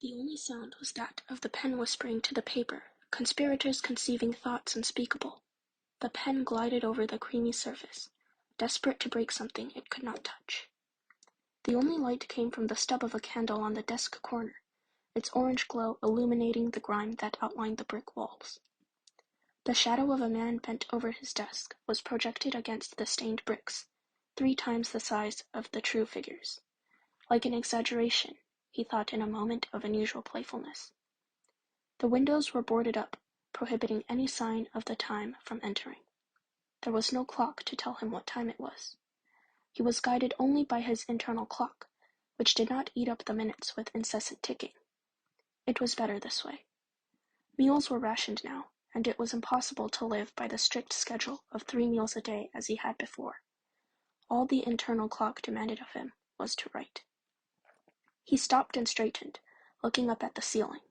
The only sound was that of the pen whispering to the paper, conspirators conceiving thoughts unspeakable. The pen glided over the creamy surface, desperate to break something it could not touch. The only light came from the stub of a candle on the desk corner, its orange glow illuminating the grime that outlined the brick walls. The shadow of a man bent over his desk was projected against the stained bricks, 3 times the size of the true figures. Like an exaggeration, he thought in a moment of unusual playfulness. The windows were boarded up, prohibiting any sign of the time from entering. There was no clock to tell him what time it was. He was guided only by his internal clock, which did not eat up the minutes with incessant ticking. It was better this way. Meals were rationed now, and it was impossible to live by the strict schedule of 3 meals a day as he had before. All the internal clock demanded of him was to write. He stopped and straightened, looking up at the ceiling.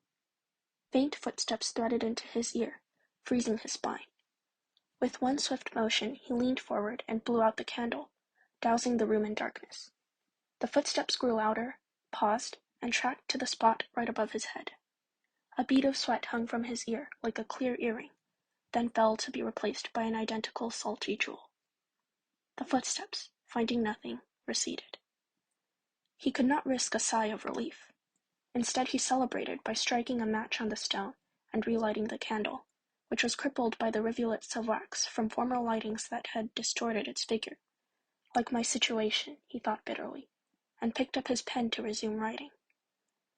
Faint footsteps threaded into his ear, freezing his spine. With one swift motion he leaned forward and blew out the candle, dousing the room in darkness. The footsteps grew louder, paused, and tracked to the spot right above his head. A bead of sweat hung from his ear like a clear earring, then fell to be replaced by an identical salty jewel. The footsteps, finding nothing, receded. He could not risk a sigh of relief. Instead he celebrated by striking a match on the stone and relighting the candle, which was crippled by the rivulets of wax from former lightings that had distorted its figure. Like my situation, he thought bitterly, and picked up his pen to resume writing.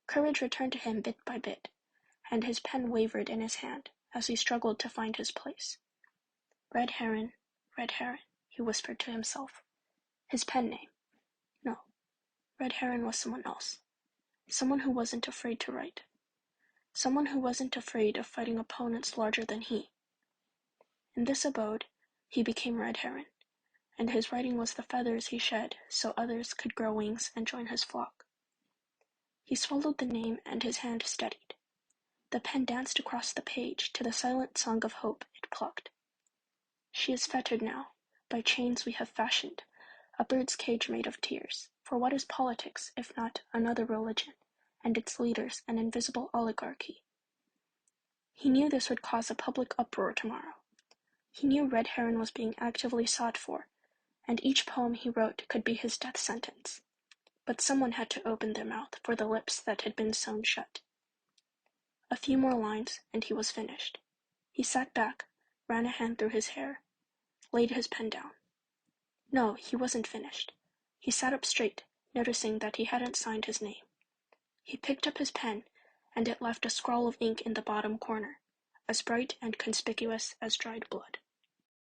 Courage returned to him bit by bit, and his pen wavered in his hand as he struggled to find his place. Red Heron, he whispered to himself. His pen name. No, Red Heron was someone else. Someone who wasn't afraid to write. Someone who wasn't afraid of fighting opponents larger than he. In this abode, he became Red Heron, and his writing was the feathers he shed so others could grow wings and join his flock. He swallowed the name and his hand steadied. The pen danced across the page to the silent song of hope it plucked. She is fettered now, by chains we have fashioned, a bird's cage made of tears, for what is politics if not another religion, and its leaders an invisible oligarchy? He knew this would cause a public uproar tomorrow. He knew Red Heron was being actively sought for, and each poem he wrote could be his death sentence. But someone had to open their mouth for the lips that had been sewn shut. A few more lines, and he was finished. He sat back, ran a hand through his hair, laid his pen down. No, he wasn't finished. He sat up straight, noticing that he hadn't signed his name. He picked up his pen, and it left a scrawl of ink in the bottom corner, as bright and conspicuous as dried blood.